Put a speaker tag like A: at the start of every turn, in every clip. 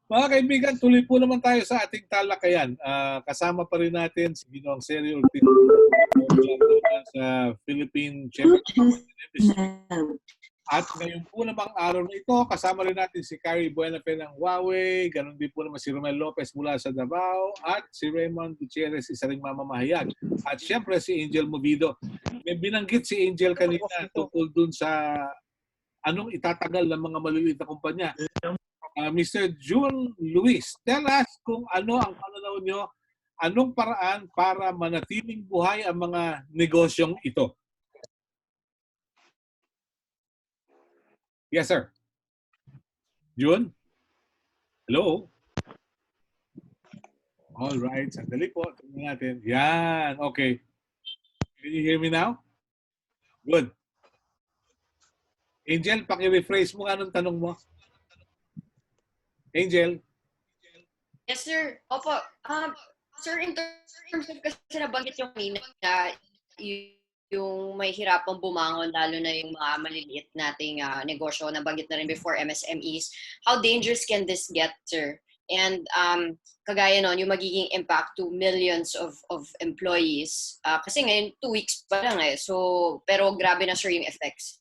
A: Mga kaibigan, tuloy po naman tayo sa ating talakayan. Kasama pa rin natin si Ginoong Sergio Ortiz sa Philippine Chamber of Commerce and Industry. At ngayon po namang araw na ito, kasama rin natin si Carrie Buenafe ng Huawei, ganun din po naman si Romel Lopez mula sa Davao, at si Raymond Gutierrez, isa ring mamamahayag. At syempre si Angel Movido. May binanggit si Angel kanina tungkol dun sa anong itatagal ng mga maliliit na kumpanya. Mr. June Luis, tell us kung ano ang pananaw nyo, anong paraan para manatiling buhay ang mga negosyong ito? Yes, sir. June? Hello? All right. Sandali po. Tingnan natin. Yan. Okay. Can you hear me now? Good. Angel, paki-rephrase mo nga anong tanong mo. Angel?
B: Yes, sir. Opo. Sir, in terms of kasi nabanggit yung kanina na yung may hirapang bumangon, lalo na yung mga maliliit nating negosyo, nabanggit na rin before MSMEs. How dangerous can this get, sir? And kagaya nun, yung magiging impact to millions of employees. Kasi ngayon, 2 weeks pa lang eh. So, pero grabe na, sir, yung effects.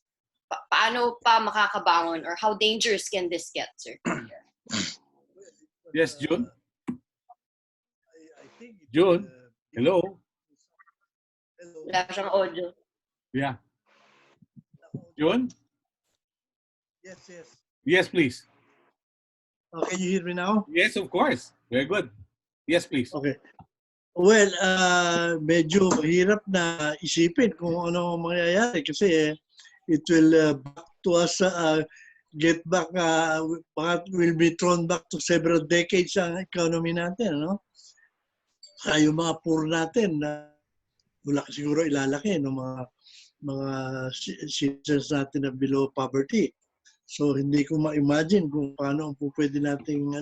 B: Paano pa makakabangon or how dangerous can this get, sir?
A: Yes, June? June? Hello?
B: Wala siyang audio.
A: Yeah. June?
C: Yes, yes.
A: Yes, please.
C: Can you hear me now?
A: Yes, of course. Very good. Yes, please.
C: Okay. Well, medyo mahirap na isipin kung ano mangyayari kasi it will back to us, get back, will be thrown back to several decades ang economy natin, no? Kaya yung mga poor natin, wala siguro ilalaki ng mga citizens natin na below poverty. So hindi ko ma-imagine kung paano po pwede nating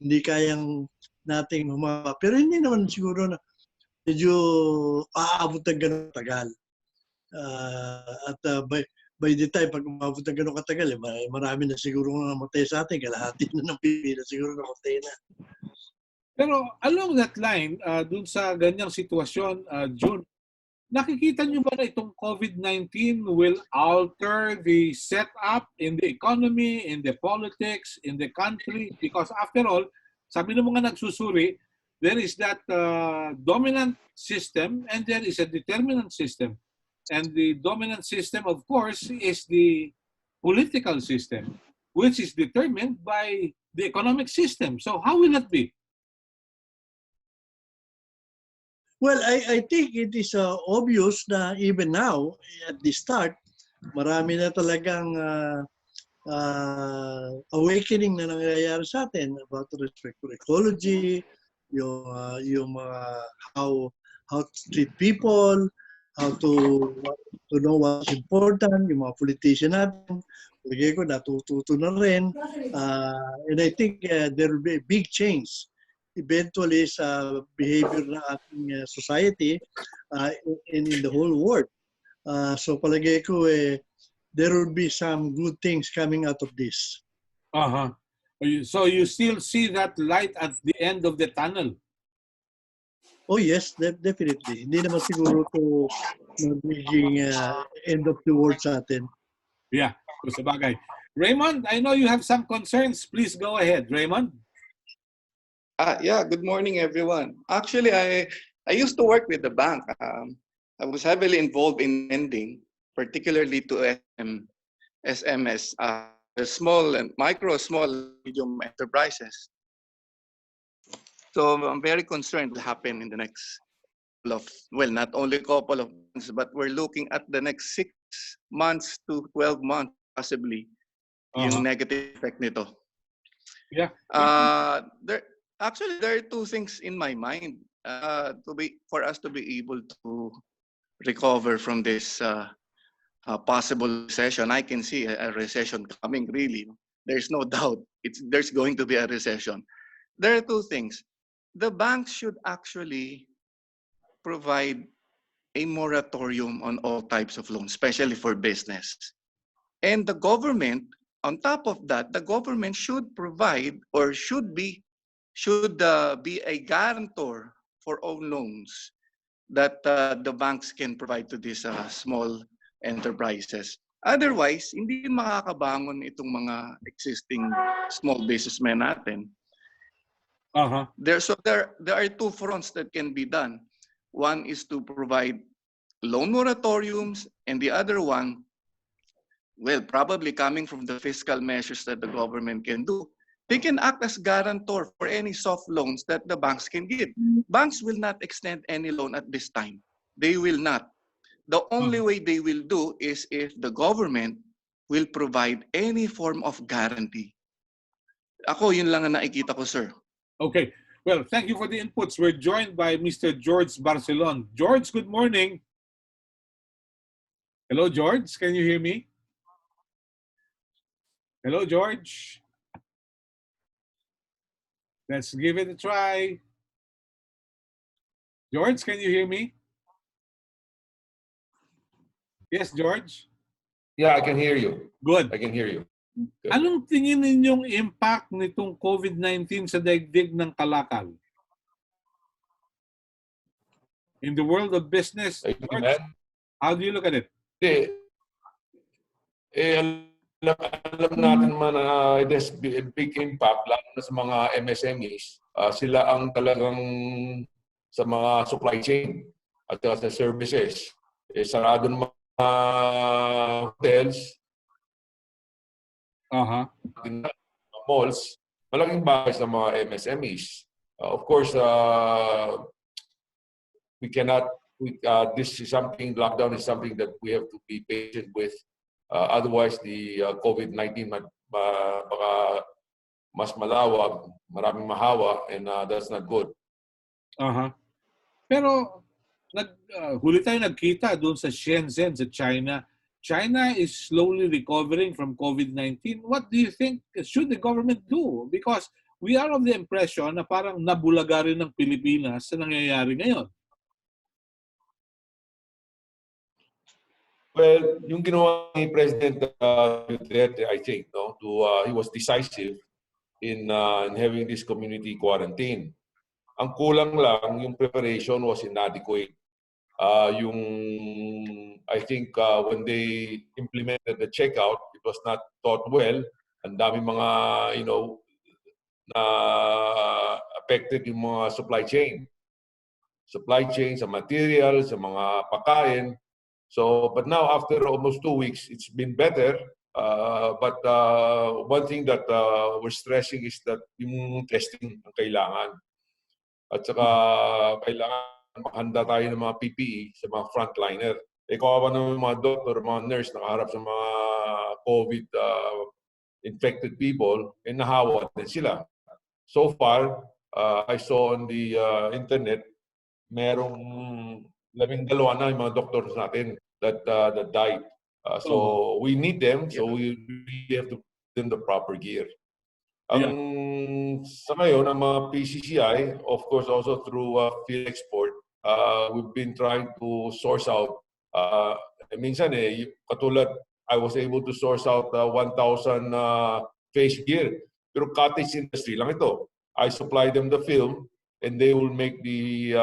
C: hindi kayang nating humaba. Pero hindi naman siguro na medyo aabot ng ganun tagal. By the time pag umabot ng ganun katagal, marami na siguro namatay sa atin, kalahati na ng Pilipinas siguro namatay na.
A: Pero along that line, dun sa ganyang sitwasyon, June, nakikita nyo ba na itong COVID-19 will alter the setup in the economy, in the politics, in the country? Because after all, sabi ng mga nagsusuri, there is that dominant system and there is a determinant system. And the dominant system, of course, is the political system, which is determined by the economic system. So how will that be?
C: Well, I think it is obvious na even now, at the start, marami na talagang awakening na nangyayari sa atin about respect to ecology, yung how to treat people, how to know what's important, yung mga politician natin. Lagay ko, natututo na rin. And I think there will be a big change eventually sa behavior ng ating society in the whole world. So palagay ko, there will be some good things coming out of this.
A: Uh-huh. So you still see that light at the end of the tunnel?
C: Oh yes, definitely. Hindi naman siguro ito magiging end of the world sa atin.
A: Yeah, sa bagay. Raymond, I know you have some concerns. Please go ahead, Raymond.
D: Yeah, good morning, everyone. Actually, I used to work with the bank. I was heavily involved in lending, particularly to SMS, small and small, medium enterprises. So I'm very concerned what will happen in the next not only a couple of months, but we're looking at the next 6 months to 12 months, possibly, yung negative effect nito.
A: Yeah.
D: Actually, there are 2 things in my mind for us to be able to recover from this possible recession. I can see a recession coming, really. There's no doubt there's going to be a recession. There are 2 things. The banks should actually provide a moratorium on all types of loans, especially for business. And the government on top of that, the government should provide or should be a guarantor for all loans that the banks can provide to these small enterprises. Otherwise, hindi makakabangon itong mga existing small businessmen natin. There are two fronts that can be done. One is to provide loan moratoriums, and the other one, well, probably coming from the fiscal measures that the government can do, they can act as guarantor for any soft loans that the banks can give. Banks will not extend any loan at this time. They will not. The only way they will do is if the government will provide any form of guarantee. Ako, yun lang ang nakikita ko, sir.
A: Okay. Well, thank you for the inputs. We're joined by Mr. George Barcelon. George, good morning. Hello, George. Can you hear me? Hello, George. Let's give it a try. George, can you hear me? Yes, George?
E: Yeah, I can hear you.
A: Good.
E: I can hear you. Good.
A: Anong tingin ninyong impact nitong COVID-19 sa daigdig ng kalakal? In the world of business, George, how do you look at it?
E: Alam natin man na it has a big impact, lalo na sa mga MSMEs. Sila ang talagang sa mga supply chain at sa services. Sarado ng mga hotels, malls, malaking bagay sa mga MSMEs. Of course, we cannot, this is something, lockdown is something that we have to be patient with. Otherwise, the COVID-19 baka mas malawag, maraming mahawa, and that's not good.
A: Pero huli tayo nagkita doon sa Shenzhen, sa China. China is slowly recovering from COVID-19. What do you think should the government do? Because we are of the impression na parang nabulaga rin ng Pilipinas sa nangyayari ngayon.
E: Well, yung ginawa ni President Duterte, I think, no, he was decisive in having this community quarantine. Ang kulang lang, yung preparation was inadequate. I think when they implemented the checkout, it was not thought well. Ang dami mga, na affected yung mga supply chain. Supply chain, sa material, sa mga pagkain. So, but now after almost 2 weeks, it's been better. But one thing that we're stressing is that yung testing ang kailangan. At saka kailangan makahanda tayo ng mga PPE sa mga frontliner. Kawawa naman yung mga doctor, mga nurse nakaharap sa mga COVID-infected people, nahawa din sila. So far, I saw on the internet, merong 12 na yung mga doctors natin that died. So we need them, so we have to put them the proper gear. Sa ngayon, ang mga PCCI, of course also through field export, we've been trying to source out. Minsan katulad, I was able to source out 1,000 face gear. Pero cottage industry lang ito. I supply them the film, and they will make the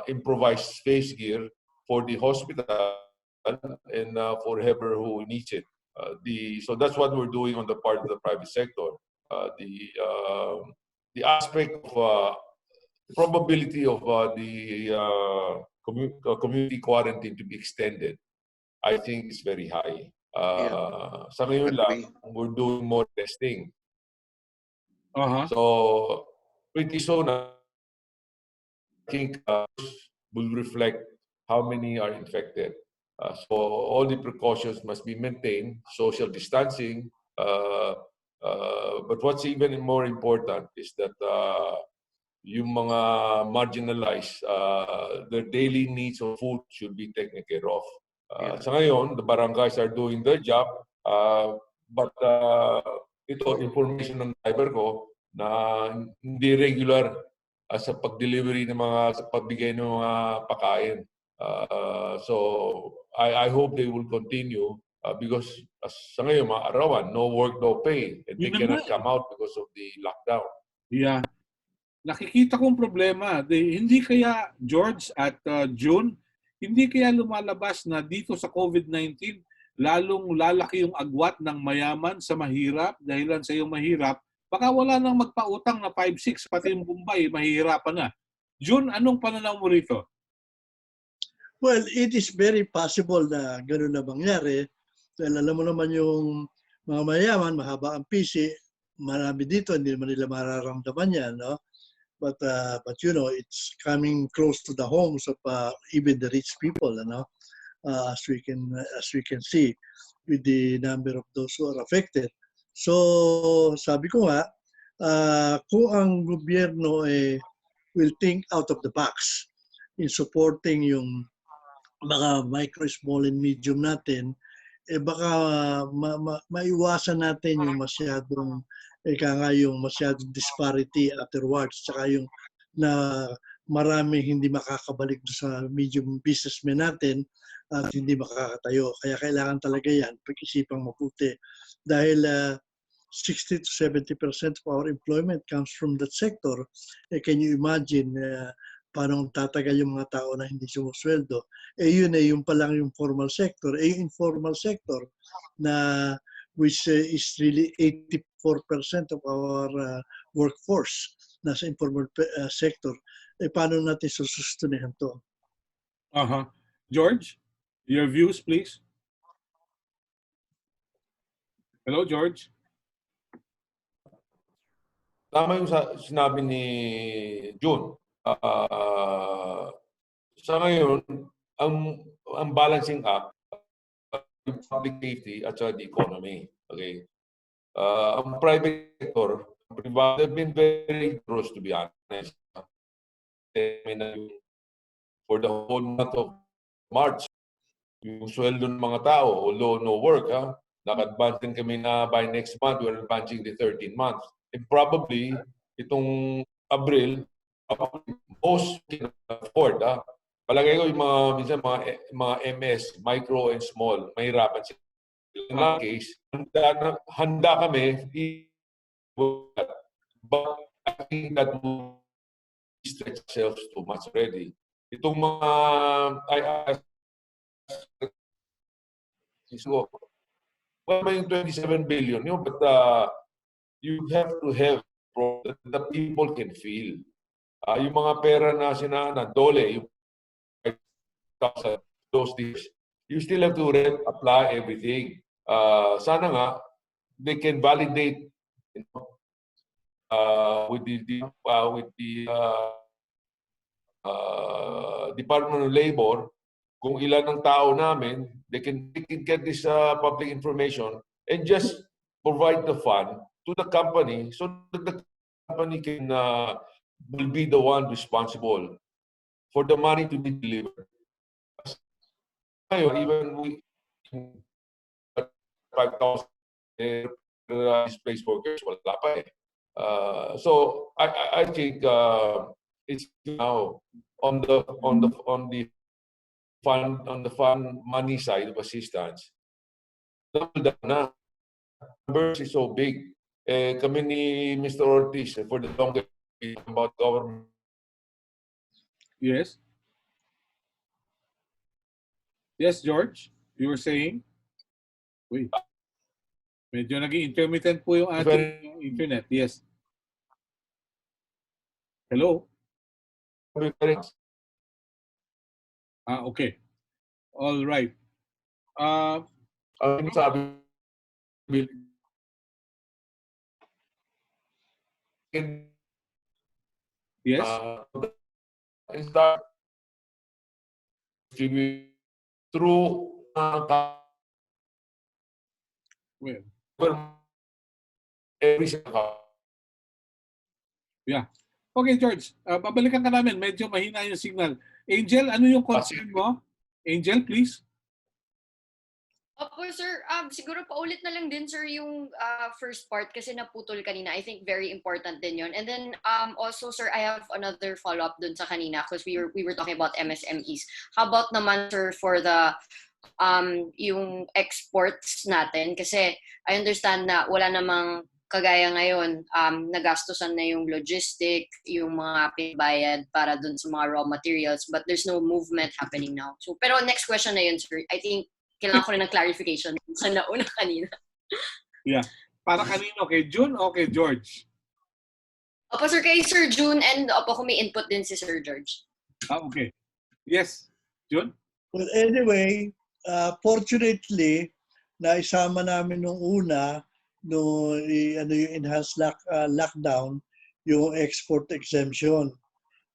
E: improvised face gear for the hospital and for whoever who needs it. So that's what we're doing on the part of the private sector. The aspect of probability of the community quarantine to be extended, I think is very high. Sa ngayon lang, we're doing more testing. So pretty soon, I think will reflect how many are infected. So all the precautions must be maintained, social distancing. But what's even more important is that yung mga marginalized, their daily needs of food should be taken care of. Sa ngayon, the barangays are doing their job, but ito, information ng driver ko na hindi regular sa pag-delivery ng sa pagbigay ng mga pagkain. So I hope they will continue because sa ngayon, mga arawan, no work, no pay. And they
A: Yun na
E: cannot
A: nga.
E: come out because of the lockdown.
A: Yeah. Nakikita kong problema. Hindi kaya, George at June, hindi kaya lumalabas na dito sa COVID-19, lalong lalaki yung agwat ng mayaman sa mahirap, dahilan sa yung mahirap, baka wala nang magpautang na 5-6, pati yung Bombay, mahihirapan na. June, anong pananaw mo rito?
C: Well, it is very possible na gano'n na mangyari. Dahil alam mo naman yung mga mayaman, mahaba ang PC, marami dito, hindi naman nila mararamdaman yan, no? But you know, it's coming close to the homes of even the rich people, ano? As we can see with the number of those who are affected. So sabi ko nga, kung ang gobyerno will think out of the box in supporting yung mga micro, small, and medium natin, baka maiwasan natin yung masyadong yung masyadong disparity afterwards, tsaka yung na marami hindi makakabalik sa medium businessmen natin at hindi makakatayo. Kaya kailangan talaga yan, pag-isipang mabuti. Dahil 60 to 70% of our employment comes from that sector. Can you imagine paano tatagal yung mga tao na hindi sumusweldo? Yun yung pa lang yung formal sector. Yung informal sector na which is really 84% of our workforce nasa informal sector. Paano natin susustunehan to?
A: George, your views, please. Hello, George.
E: Tama yung sinabi ni June. Sa ngayon, ang balancing act, yung public safety at the economy. Okay? Ang private sector, they've been very close, to be honest. For the whole month of March, yung sweldo ng mga tao, although no work, naka-advance din kami na by next month, we're advancing the 13 months. And probably, itong Abril, most can afford. Palagay ko yung minsan mga MS, micro and small, mahirapan sila. In that case, handa kami, but I think that will stretch ourselves too much already. Itong mga well, yung 27 billion, but you have to have that the people can feel. Yung mga pera na dole, yung those days, you still have to apply everything. Sana nga, they can validate with the Department of Labor kung ilan ang tao namin, they can get this public information and just provide the fund to the company so that the company can will be the one responsible for the money to be delivered. Even we 5,000 displaced workers, wala pa eh. So I think it's now on the fund money side of assistance. Double down na. Numbers is so big. Kami ni Mr. Ortiz for the longest about government.
A: Yes. Yes, George, you were saying? Wait. Medyo naging intermittent po yung ating internet. Yes. Hello? Okay. All right. Yes?
E: Is that through every
A: yeah. Okay, George. Babalikan ka namin. Medyo mahina yung signal. Angel, ano yung concern mo? Angel, please.
B: Opo, sir. Siguro paulit na lang din, sir, yung first part kasi naputol kanina. I think very important din yun. And then also, sir, I have another follow-up dun sa kanina because we were talking about MSMEs. How about naman, sir, for the yung exports natin? Kasi I understand na wala namang kagaya ngayon, nagastusan na yung logistic, yung mga pinbayad para dun sa mga raw materials, but there's no movement happening now. So, pero next question na yun, sir. I think kailangan ko rin ng clarification sa nauna kanina.
A: Yeah. Para kanino? Kay June o kay George?
B: Opo, sir, kay Sir June, and opo, kung may input din si Sir George.
A: Okay. Yes. June?
C: Well, anyway, fortunately, naisama namin nung una, yung enhanced lockdown, yung export exemption.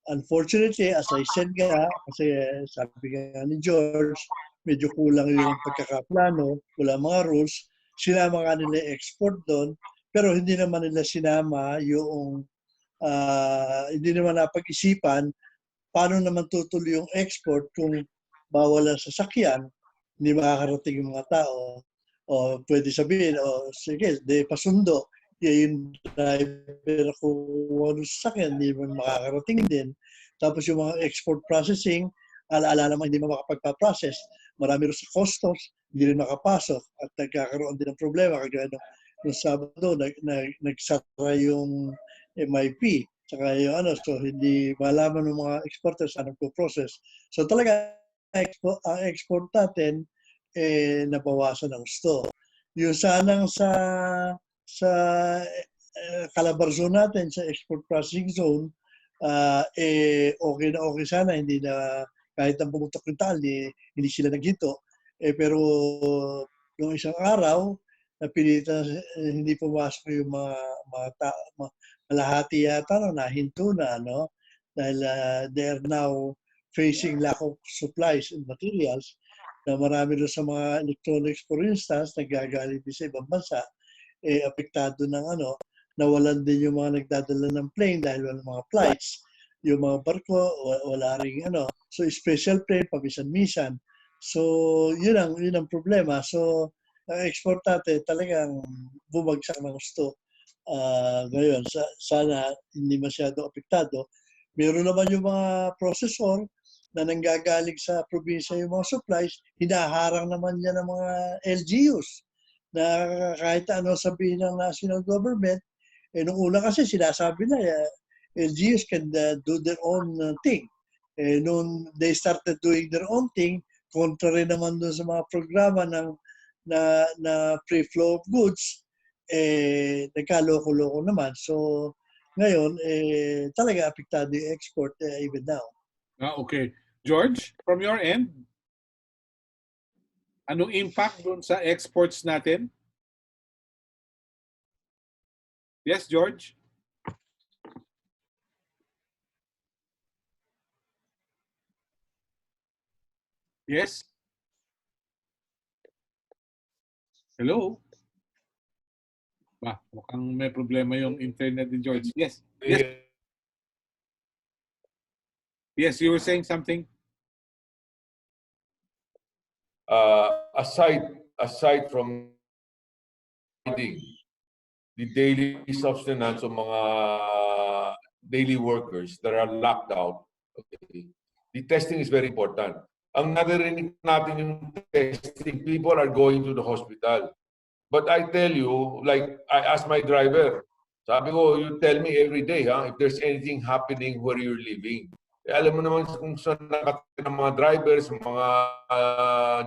C: Unfortunately, as I said nga, kasi sabi nga ni George, medyo kulang yung pagkakaplano, wala mga rules, sinama nga nila export doon, pero hindi naman nila sinama yung, hindi naman napag-isipan paano naman tutuloy yung export kung bawal ang sasakyan, hindi makakarating yung mga tao. O pwede sabihin, sige, de pasundo. Yung driver kung ano sasakyan, hindi man makakarating din. Tapos yung mga export processing, alaala naman hindi mo makapagpa-process. Marami rin sa customs, hindi rin makapasok at nagkakaroon din ng problema. Kagaya nung Sabado, nagsara yung MIP. Saka yung so hindi malaman ng mga exporters anong process. So talaga, ang export natin, nabawasan ng gusto. Yung sanang sa Calabarzon natin, sa export processing zone, okay na okay sana, hindi na kahit ang pumutok yung tal, hindi sila naghinto. Pero nung isang araw, napilitan hindi pumasok yung mga malahati yata nahinto na, no? Dahil they are now facing lack of supplies and materials na marami doon sa mga electronics, for instance, nagagaling din sa ibang bansa, apektado ng nawalan din yung mga nagdadala ng plane dahil walang mga flights. Yung mga barko, wala rin So, special plane, pabisan-misan. So, yun ang problema. So, ang export natin talagang bumagsak ng gusto. Ngayon, sana hindi masyado apektado. Meron naman yung mga processor na nanggagaling sa probinsya yung mga supplies, hinaharang naman niya ng mga LGUs na kahit ano sabihin ng national government, nung una kasi sinasabi na LGUs can do their own thing. Nung they started doing their own thing, contrary naman doon sa mga programa na free flow of goods, nagkaloko-loko naman. So, ngayon, talaga apektado yung export even now.
A: Okay. George, from your end, anong impact dun sa exports natin? Yes, George? Yes? Hello? Mukhang may problema yung internet ni George. Yes. Yes. Yes, you were saying something?
E: Aside from the daily sustenance of mga daily workers that are locked out, okay, the testing is very important. Ang naririnig natin yung testing, people are going to the hospital. But I tell you, like I asked my driver, sabi ko, you tell me every day if there's anything happening where you're living. Alam mo naman kung saan nakatira ng mga drivers, mga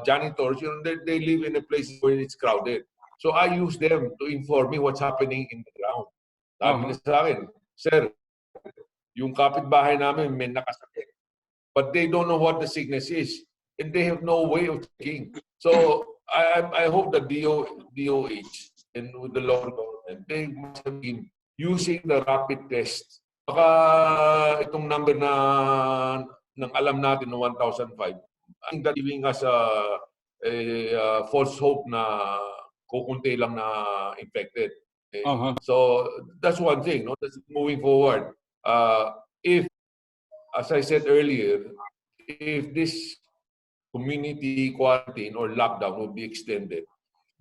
E: janitors, they live in a place where it's crowded. So I use them to inform me what's happening in the ground. Sabi nila sa akin, sir, yung kapitbahay namin may nakasakit. But they don't know what the sickness is. And they have no way of checking. So I hope that DOH and with the local government, they must have been using the rapid test. Baka itong number na ng alam natin na 1,005, I think that giving us a false hope na kukunti lang na infected. Okay? So that's one thing. No? That's moving forward. If, as I said earlier, if this community quarantine or lockdown will be extended,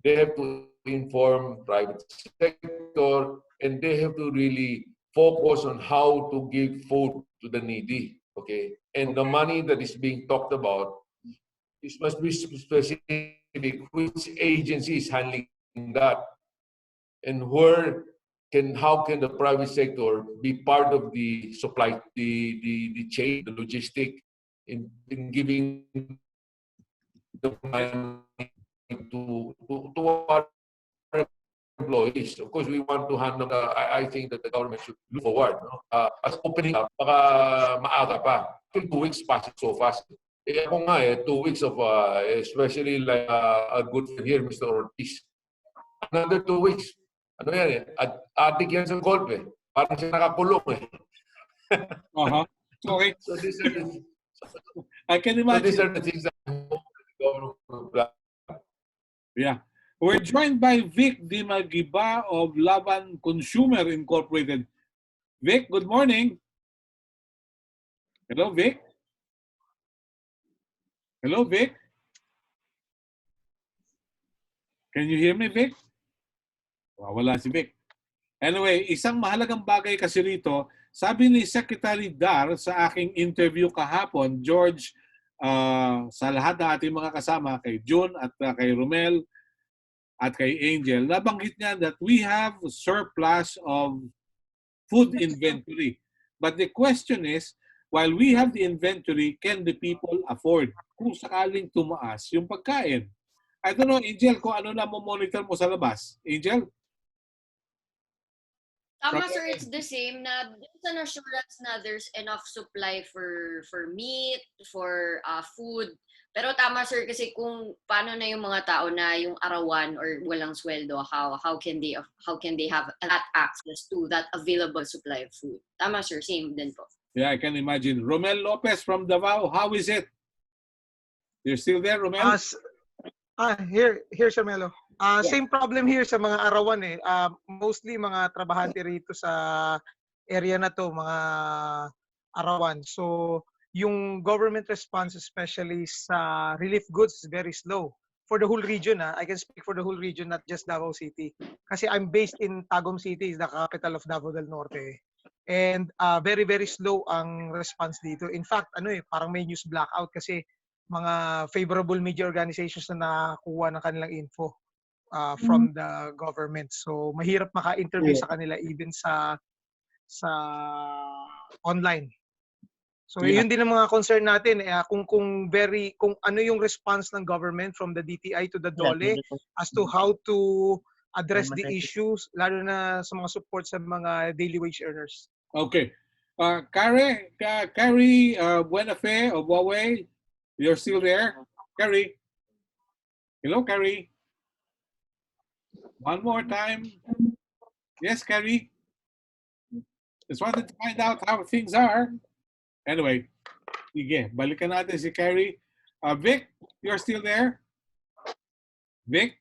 E: they have to inform private sector and they have to really focus on how to give food to the needy. Okay, and the money that is being talked about it must be specific which agency is handling that, and how can the private sector be part of the supply, the chain, the logistic in giving the money to our employees. Of course, we want to handle. I think that the government should look forward. No? As opening up, baka maaga pa. 2 weeks passing so fast. Eh ako nga 2 weeks of, especially like a good friend here, Mr. Ortiz. Another 2 weeks. Ano yan adik yan sa golpe. Parang siya nakakulong
A: Okay.
E: So these are the,
A: I can
E: so these
A: imagine.
E: are the things that the government will plan.
A: Yeah. We're joined by Vic Di Magiba of Laban Consumer Incorporated. Vic, good morning. Hello, Vic. Hello, Vic. Can you hear me, Vic? Wala si Vic. Anyway, isang mahalagang bagay kasi rito, sabi ni Secretary Dar sa aking interview kahapon, George, sa lahat ng ating mga kasama, kay June at kay Romel at kay Angel, nabanggit niya that we have a surplus of food inventory. But the question is, while we have the inventory, can the people afford kung sakaling tumaas yung pagkain? I don't know, Angel, kung ano na mo-monitor mo sa labas. Angel?
B: Tama, sir, it's the same na there's an assurance na there's enough supply for meat, for food. Pero tama, sir, kasi kung paano na yung mga tao na yung arawan or walang sweldo, how can they have that access to that available supply of food? Tama, sir, same din po.
A: Yeah, I can imagine. Romel Lopez from Davao, how is it? You're still there, Romel?
F: Here, Sir Melo. Same problem here sa mga arawan eh. Mostly mga trabahante rito sa area na to, mga arawan. So, yung government response, especially sa relief goods, is very slow. For the whole region, I can speak for the whole region, not just Davao City. Kasi I'm based in Tagum City, is the capital of Davao del Norte. And very, very slow ang response dito. In fact, parang may news blackout kasi mga favorable media organizations na nakakuha ng kanilang info from the government. So, mahirap maka-interview sa kanila even sa online. So, yun din ang mga concern natin. Kung ano yung response ng government from the DTI to the DOLE as to how to address the issues, lalo na sa mga support sa mga daily wage earners.
A: Okay. Carrie Buenafe of Huawei, you're still there? Carrie? Hello, Carrie? One more time. Yes, Carrie? Just wanted to find out how things are. Anyway, sige, balikan natin si Carrie. Vic, you're still there? Vic?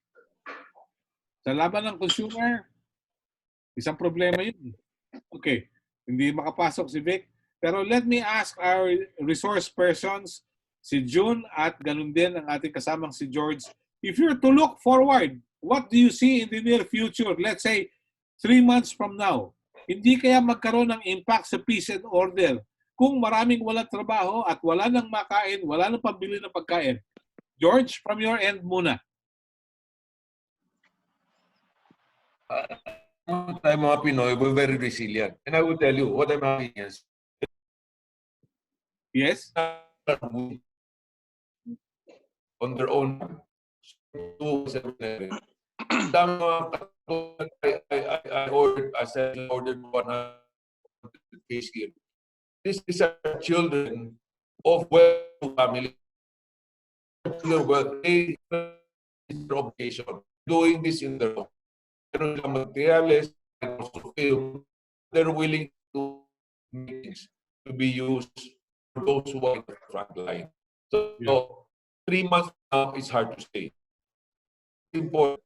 A: Sa laban ng consumer, isang problema yun. Okay, hindi makapasok si Vic. Pero let me ask our resource persons, si June at ganun din ang ating kasamang si George. If you're to look forward, what do you see in the near future? Let's say 3 months from now. Hindi kaya magkaroon ng impact sa peace and order kung maraming walang trabaho at wala nang makain, wala nang pambili ng pagkain. George, from your end muna.
E: Tayo mga Pinoy, we're very resilient. And I will tell you, what I'm having is,
A: Yes?
E: on their own, I ordered 100 case here. These are children of well-to family. They their obligation doing this in their own. Materials and also film, they're willing to make things to be used for those who are in the front line. So 3 months now is hard to say. Important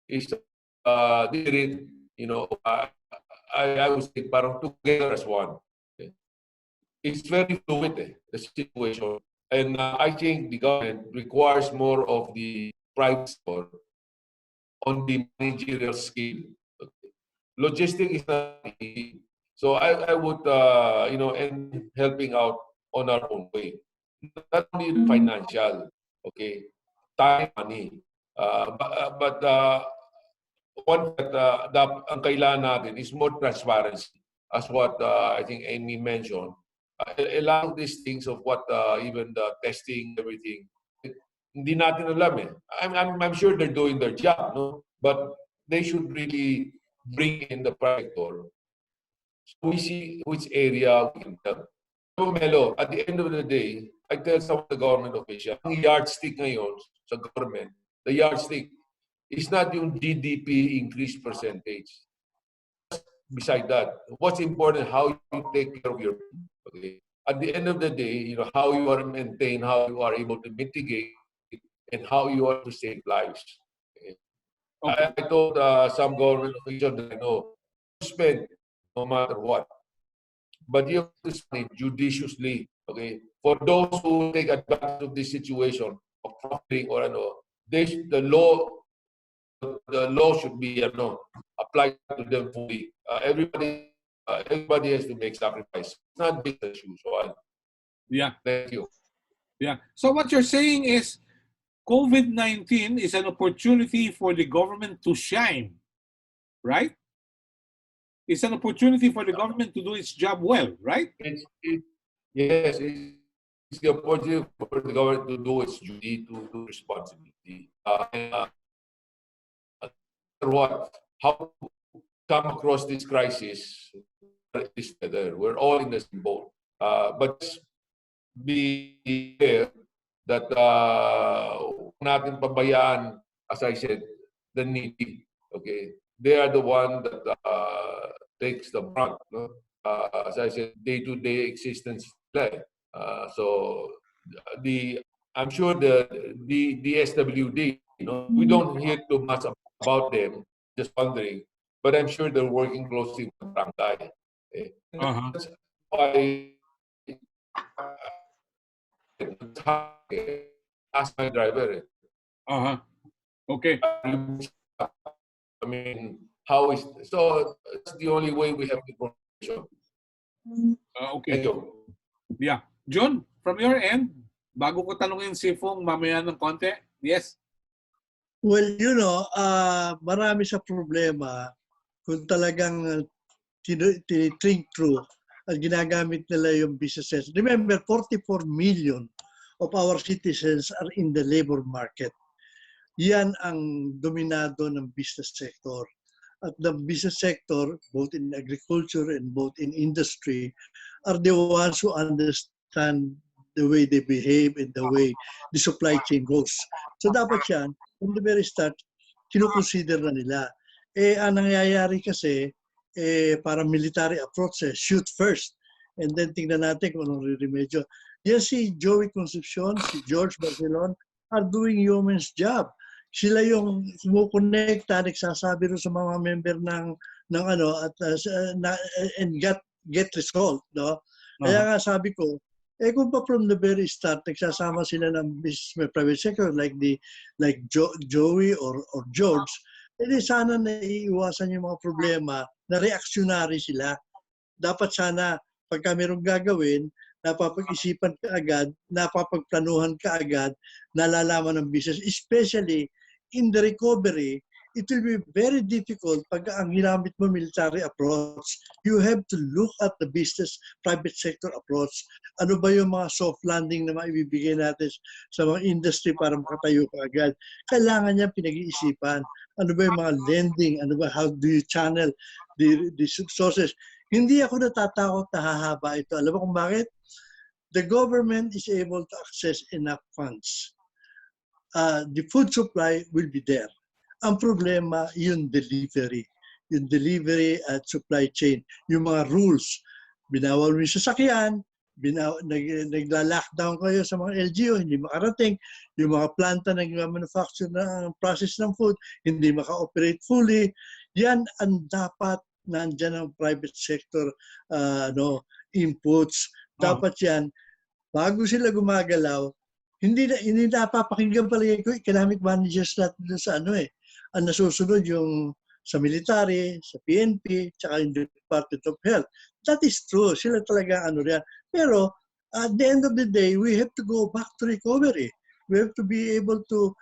E: is I would say parang together as one. It's very fluid, the situation. And I think the government requires more of the private sector on the managerial scale. Logistics is not easy. So I would, and helping out on our own way. not only financial, okay, time, money. But one that ang kailangan natin is more transparency, as what I think Amy mentioned. A lot of these things of what even the testing, everything, hindi natin alam eh. I'm sure they're doing their job, no? But they should really bring in the private sector so we see which area we can help. So Melo, at the end of the day, I tell some of the government officials, ang yardstick ngayon sa government, the yardstick is not yung GDP increase percentage. Beside that, what's important, how you take care of your people. Okay? At the end of the day, you know, how you are maintain, how you are able to mitigate, and how you are to save lives. Okay?
A: Okay.
E: I told some government officials that I know, spend no matter what. But you have to spend it judiciously. Okay? For those who take advantage of this situation of profiting or the law should be applied to them fully. Everybody has to make sacrifice. It's not business as usual.
A: Yeah.
E: Thank you.
A: Yeah. So what you're saying is COVID-19 is an opportunity for the government to shine, right? It's an opportunity for the government to do its job well, right?
E: Yes, it's the opportunity for the government to do its duty, to do responsibility. What? How to come across this crisis together. We're all in the same boat. But be clear that natin pabayaan, as I said, the needy. Okay, they are the one that takes the brunt. No? As I said, day-to-day existence. So I'm sure the SWD. We don't hear too much about them. Just wondering, but I'm sure they're working closely with the barangay. Okay? That's why. Ask my driver.
A: Okay.
E: I mean, how is so? That's the only way we have information.
A: Okay. Yeah. John, from your end, bago ko tanungin si Fong mamaya ng konti. Yes.
C: Well, marami sa problema kung talagang tinitring through at ginagamit nila yung businesses. Remember, 44 million of our citizens are in the labor market. Yan ang dominado ng business sector. At the business sector, both in agriculture and both in industry, are the ones who understand the way they behave and the way the supply chain goes. So dapat yan, from the very start, kinukonsider na nila. Ang nangyayari kasi, para military approach, shoot first. And then tingnan natin kung anong remedyo. Yan si Joey Concepcion, si George Barcelon are doing yeoman's job. Sila yung kumukonekta, nagsasabi rin sa mga member ng and get result, no? Kaya nga sabi ko, kung pa from the very start nagsasama sila ng business private sector like Joey or George, edi sana naiiwasan yung mga problema na reactionary sila. Dapat sana pagka mayroong gagawin, napapag-isipan ka agad, napapagplanuhan ka agad, nalalaman ng business, especially in the recovery. It will be very difficult pag ang ginamit mo military approach. You have to look at the business private sector approach. Ano ba yung mga soft landing na maibibigay natin sa mga industry para makatayo ka agad? Kailangan niya pinag-iisipan. Ano ba yung mga lending? Ano ba, how do you channel the sources? Hindi ako natatakot na hahaba ito. Alam mo kung bakit? The government is able to access enough funds. The food supply will be there. Ang problema, yung delivery. Yung delivery at supply chain. Yung mga rules. Binawal mo yung sasakyan, nagla-lockdown kayo sa mga LGU, hindi makarating. Yung mga planta na manufacture ng process ng food, hindi maka-operate fully. Yan ang dapat nandyan ang private sector inputs. Dapat yan, bago sila gumagalaw, hindi napapakinggan palagi ko economic managers natin sa ang nasusunod yung sa military, sa PNP, tsaka yung Department of Health. That is true. Sila talaga riyan. Pero at the end of the day, we have to go back to recovery. We have to be able to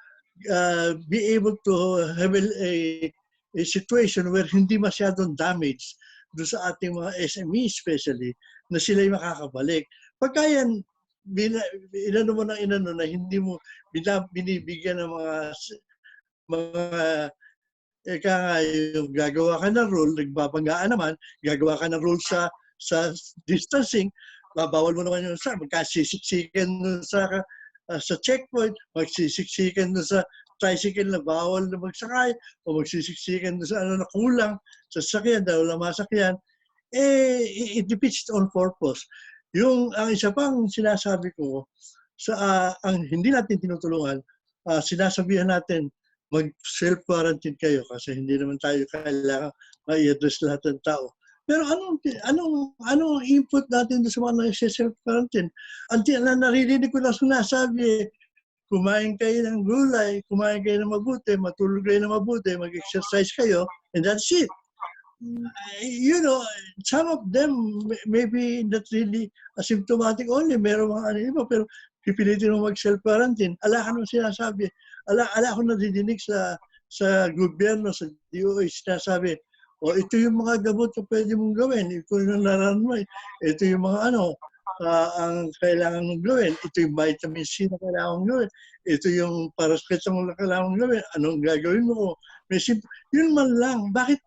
C: have a situation where hindi masyadong damage doon sa ating mga SME especially, na sila yung makakabalik. Pagka yan, inano mo ng inano na hindi mo binibigyan ng mga yung gagawa ka ng rule, nagbabanggaan naman, gagawa ka ng rule sa distancing, babawal mo naman yung magkasisiksikan sa checkpoint, magsisiksikan sa tricycle na bawal na magsakay, o magsisiksikan sa na kulang sa sasakyan dahil wala masakyan, it defeats its own purpose. Ang isa pang sinasabi ko, ang hindi natin tinutulungan, sinasabihan natin, mag-self-quarantine kayo kasi hindi naman tayo kailangan ma-i-address lahat ng tao. Pero anong input natin sa mga nag-self-quarantine? Naririnig ko na sinasabi, kumain kayo ng gulay, kumain kayo ng mabuti, matulog kayo ng mabuti, mag-exercise kayo, and that's it. Some of them maybe not really asymptomatic only, meron mga iba, pero pipilitin mo mag-self-quarantine. Ala ka nung sinasabi. Ala ko nadidinig sa gobyerno, sa DOH, sinasabi, ito yung mga gamot na pwede mong gawin. Ito yung nararamdaman mo. Ito yung mga ang kailangan mong gawin. Ito yung vitamin C na kailangan mong gawin. Ito yung paracetamol na kailangan mong gawin. Anong gagawin mo? Yun man lang. Bakit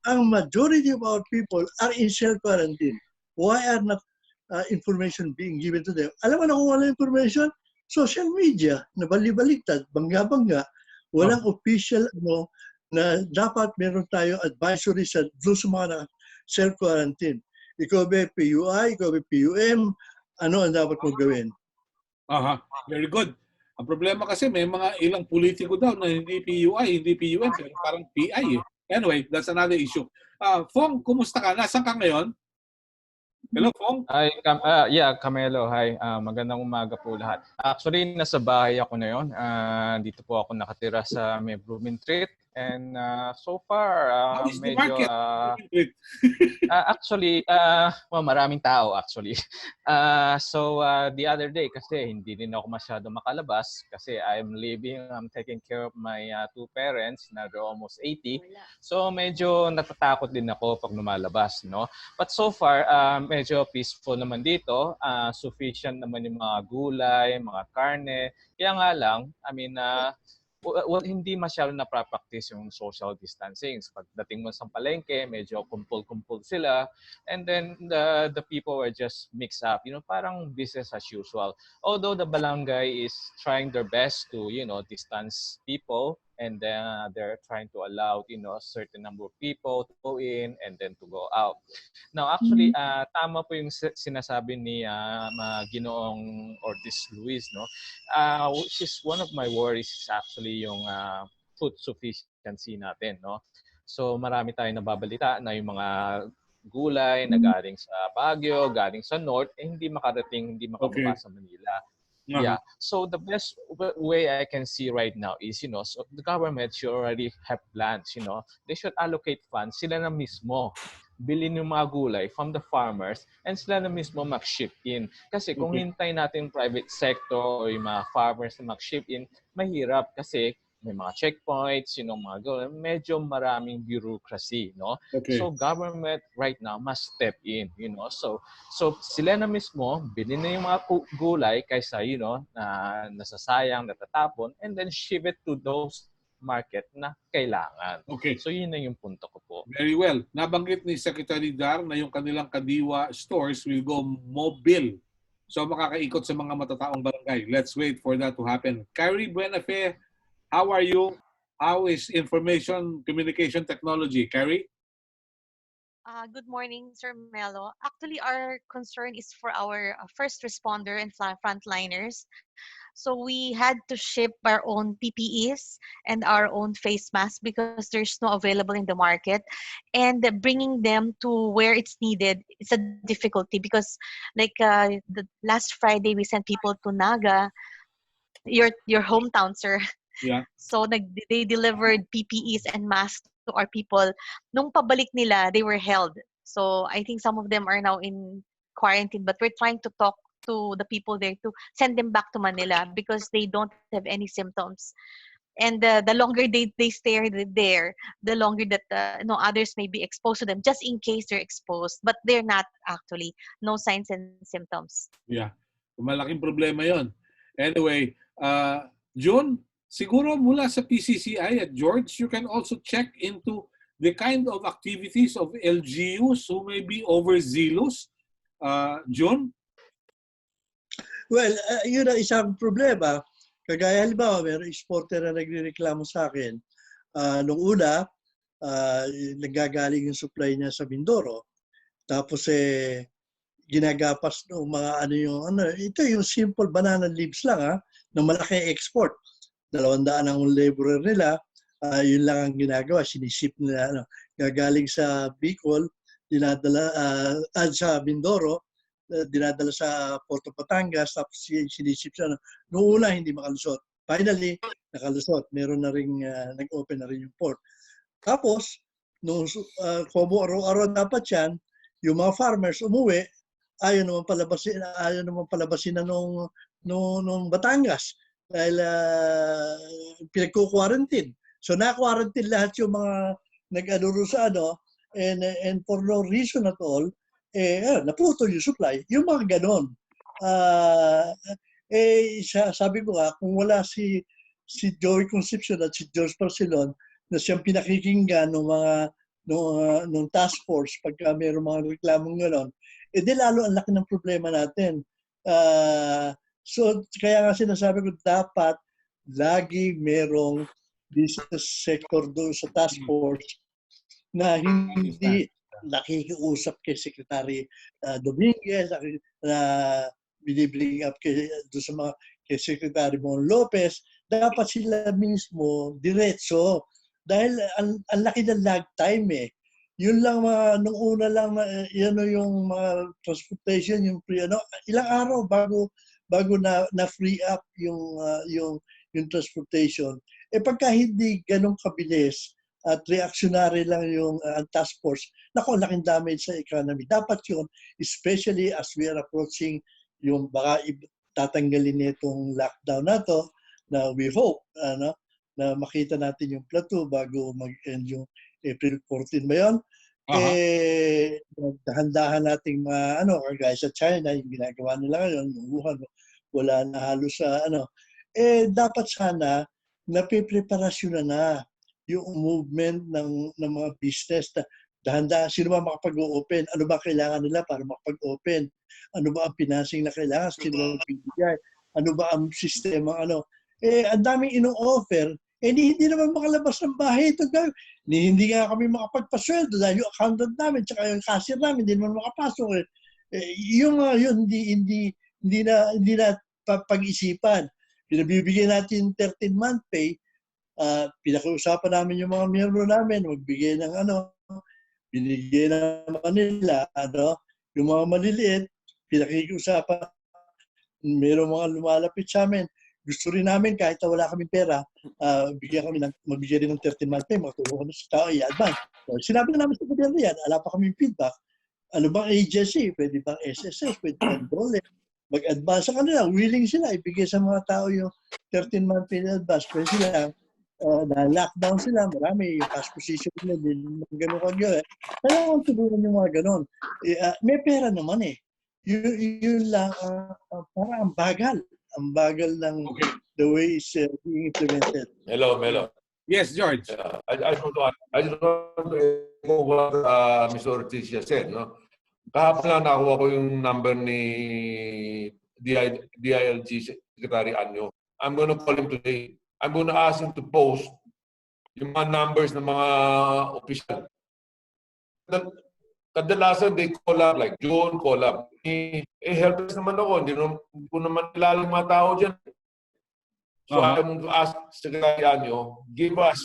C: ang majority of our people are in self-quarantine? Why are not information being given to them? Alam mo na kung wala information? Social media, na bali-baliktad, bangga-bangga. Walang official na dapat meron tayo advisory sa mga self-quarantine. Ikaw ba PUI, ikaw ba PUM, ano ang dapat mong gawin?
A: Very good. Ang problema kasi may mga ilang politiko daw na hindi PUI, hindi PUM, pero parang PI eh. Anyway, that's another issue. Fong, kumusta ka? Nasaan ka ngayon? Hello, Fong?
G: Hi, Camelo. Hi. Magandang umaga po lahat. Actually, nasa bahay ako na yun. Dito po ako nakatira sa may Blooming Street. And so far,
A: How is the market?
G: Actually, maraming tao actually. So the other day, kasi hindi din ako masyado makalabas kasi I'm taking care of my two parents na they're almost 80. So medyo natatakot din ako pag lumalabas, no? But so far, medyo peaceful naman dito. Sufficient naman yung mga gulay, mga karne. Kaya nga lang, hindi masyado na-practice yung social distancing. Pagdating mo sa palengke, medyo kumpul-kumpul sila. And then the people were just mixed up. Parang business as usual. Although the barangay is trying their best to, distance people. And then they're trying to allow, a certain number of people to go in and then to go out. Now, actually, tama po yung sinasabi ni Ginoong Ortiz Luis, no? Which is one of my worries is actually yung food sufficiency natin, no? So, marami tayong nababalita na yung mga gulay na galing sa Baguio, galing sa North, hindi makarating, hindi makababa sa Manila. Yeah. So the best way I can see right now is, so the government should already have plans, They should allocate funds. Sila na mismo bilhin yung mga gulay from the farmers and sila na mismo mag-ship in. Kasi kung hintayin natin yung private sector o yung mga farmers na mag-ship in, mahirap kasi may mga checkpoints, mga gulay. Medyo maraming bureaucracy, no? So government right now must step in, So sila na mismo, bilhin na yung mga gulay kaysa, na nasasayang, natatapon, and then ship it to those market na kailangan. So yun na yung punto ko po.
A: Very well. Nabanggit ni Secretary Dar na yung kanilang Kadiwa stores will go mobile. So makakaikot sa mga matataong barangay. Let's wait for that to happen. Carrie Buenafe, how are you? How is information communication technology? Carrie?
H: Good morning, Sir Melo. Actually, our concern is for our first responder and frontliners. So we had to ship our own PPEs and our own face masks because there's no available in the market. And bringing them to where it's needed, it's a difficulty because the last Friday, we sent people to Naga, your hometown, sir.
A: Yeah.
H: So they delivered PPEs and masks to our people. Nung pabalik nila, they were held. So I think some of them are now in quarantine, but we're trying to talk to the people there to send them back to Manila because they don't have any symptoms. And the longer they stay there, the longer that others may be exposed to them, just in case they're exposed, but they're not actually. No signs and symptoms.
A: Yeah. Malaking problema yon. Anyway, June, siguro mula sa PCCI at George, you can also check into the kind of activities of LGUs who may be overzealous. June?
C: Well, yun ang isang problema. Kagaya halimbawa, mayroong exporter na nagrereklamo sa akin. Nung una, nagagaling yung supply niya sa Mindoro. Tapos ginagapas ng mga ito yung simple banana leaves lang na malaki export. 200 ang laborer nila, yun lang ang ginagawa, siniship nila, gagaling sa Bicol, dinadala sa Mindoro, dinadala sa Puerto Batangas, tapos siniship siya. Noong una, hindi makalusot. Finally, nakalusot. Meron na rin, nag-open na rin yung port. Tapos, kung araw-araw dapat yan, yung mga farmers umuwi, ayaw naman palabasin na nung Batangas dahil pinagko-quarantine. So na-quarantine lahat yung mga nag-aluro sa and for no reason at all, naputol yung supply. Yung mga ganon. Sabi ko kung wala si Joey Concepcion at si George Barcelon na siyang pinakikinggan nung task force pagka mayroong mga reklamong ganon, di lalo ang laki ng problema natin. So, kaya nga sinasabi ko, dapat lagi merong business sector doon sa task force na hindi nakikiusap kay Secretary Dominguez, na binibring up doon sa kay Secretary Mon Lopez. Dapat sila mismo diretso dahil ang laki ng lag time Yun lang nung una lang yan yung mga transportation, yung ilang araw bago na free up yung transportation. Pagka hindi ganun kabilis at reactionary lang yung task force, laking damage sa economy. Dapat yun, especially as we are approaching yung baka tatanggalin nitong lockdown na to, na we hope na makita natin yung plateau bago mag-end yung April 14 ba yun? Dahan-dahan nating kagaya sa China, yung ginagawa nila ngayon, yung Wuhan, wala na halos sa dapat sana napipreparasyon na yung movement ng mga business na dahan-dahan, sino ba makapag-open? Ano ba kailangan nila para makapag-open? Ano ba ang financing na kailangan? Sino ba magbibigay? Ano ba ang sistema? Ang daming ino-offer, hindi naman makalabas ng bahay ito. Hindi nga kami makapagpasweldo dahil yung accountant namin tsaka yung cashier namin hindi naman makapasok. Yun hindi na pag-isipan. Pinabibigyan natin 13-month pay, pinag-uusapan namin yung mga miyembro namin, magbigay ng binigyan naman nila, yung mga maliliit, pinag-uusapan, mayroong mga lumalapit sa amin. Gusto rin namin kahit na wala kaming pera, magbigyan rin ng 13-month pay, makatulong kami sa tao, i-advance. So, sinabi na namin sa gobyerno yan, wala pa kaming feedback. Ano bang agency? Pwede bang SSS? Pwede bang DOLE? Mag-advance sa kanila. Willing sila ibigay sa mga tao yung 13-month pay na advance. Pwede sila, na-lockdown sila, marami yung cash position nila, gano'n kagyo. Kailangan tulungan yung mga gano'n. May pera naman Yun lang, parang ang bagal ng the way it's being implemented.
E: Melo.
A: Yes, George.
E: I just want to echo what Mr. Ortiz said. No? Kahapon lang nakuha ko yung number ni DILG Secretary Anyo. I'm going to call him today. I'm going to ask him to post yung mga numbers ng mga official. Kadalasan they call up, like June call up. Helpless naman ako. Hindi ko naman kilala yung mga tao dyan. So I'm going to ask Secretary Anyo, give us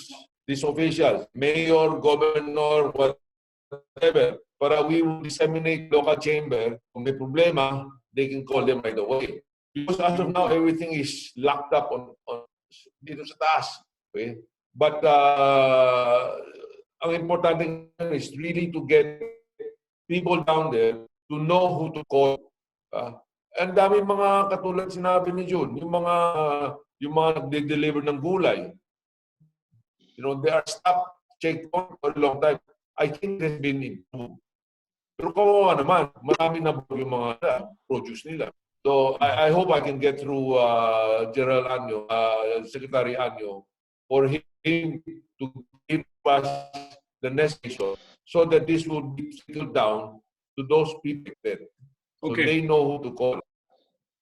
E: these officials, mayor, governor, whatever, para we will disseminate local chamber. Kung may problema, they can call them right away. Because as of now, everything is locked up on dito sa taas. Okay? But ang importante is really to get people down there to know who to call ang dami mga katulad sinabi ni June, yung mga nagde-deliver ng gulay. You know, they are stopped checkpoint for a long time. I think it has been improved. Pero kawawa naman, marami na yung mga produce nila. So I hope I can get through General Anyo, Secretary Anyo, for him to give us the necessary so that this will be settled down to those people that so they know who to call.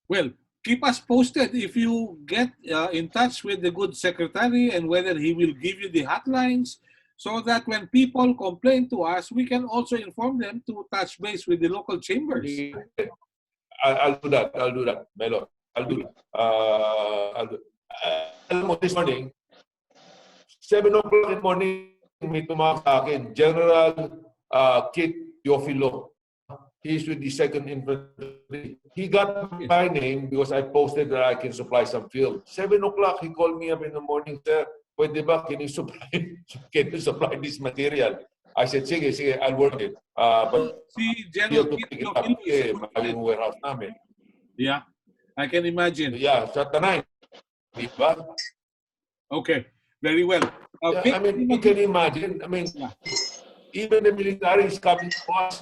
A: Well, keep us posted if you get in touch with the good secretary and whether he will give you the hotlines so that when people complain to us, we can also inform them to touch base with the local chambers.
E: I'll do that. I'll do that, Melo. I'll do that. Alam mo, this morning, 7 o'clock in the morning, may tumawag sa akin, General Kit Teofilo. He's with the 2nd Infantry. He got my name because I posted that I can supply some fuel. 7 o'clock, he called me up in the morning, sir, pwede ba, can you supply this material? I said, sige, I'll work it. But
A: si General Kit Teofilo,
E: maraming warehouse namin.
A: Yeah, I can imagine.
E: Yeah, sa Tanay. Diba?
A: Okay, very well.
E: I mean, you can imagine. I mean, even the military is coming to us.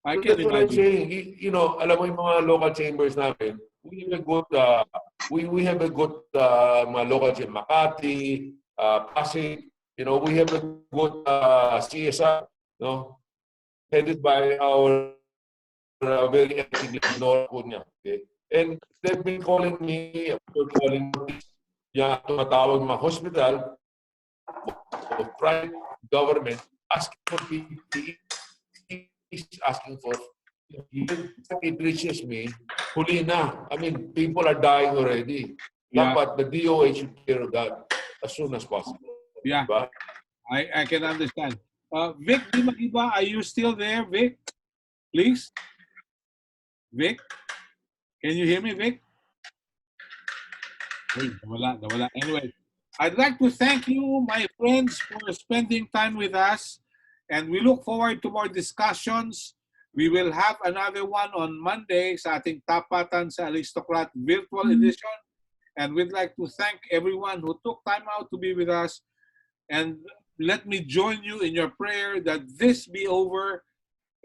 A: I can imagine.
E: What I'm saying. You know, alam mo yung mga local chambers namin, we have a good, we have a good mga local chambers, Makati, Pasig. You know, we have a good CSR, you know, headed by our very active North Korea. Okay? And they've been calling me, tumatawag mga hospital, of private government, asking for PPE, asking for, it reaches me, huli na. I mean, people are dying already.
A: Yeah.
E: But the DOH should care of that as soon as possible.
A: Yeah,
E: Diba?
A: I can understand. Vic Di Magiba, are you still there, Vic? Please? Vic? Can you hear me, Vic? Nawala. Anyway, I'd like to thank you, my friends, for spending time with us. And we look forward to more discussions. We will have another one on Monday sa ating Tapatan sa Aristocrat Virtual Edition. And we'd like to thank everyone who took time out to be with us. And let me join you in your prayer that this be over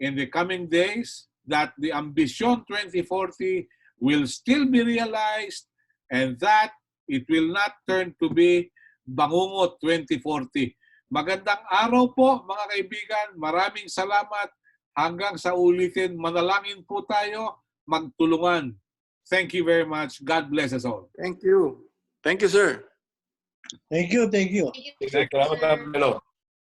A: in the coming days, that the Ambition 2040 will still be realized, and that it will not turn to be Bangungot 2040. Magandang araw po mga kaibigan. Maraming salamat. Hanggang sa ulitin, manalangin po tayo, magtulungan. Thank you very much. God bless us all.
D: Thank you. Thank you, sir.
C: Thank you.
E: Salamat, Melo.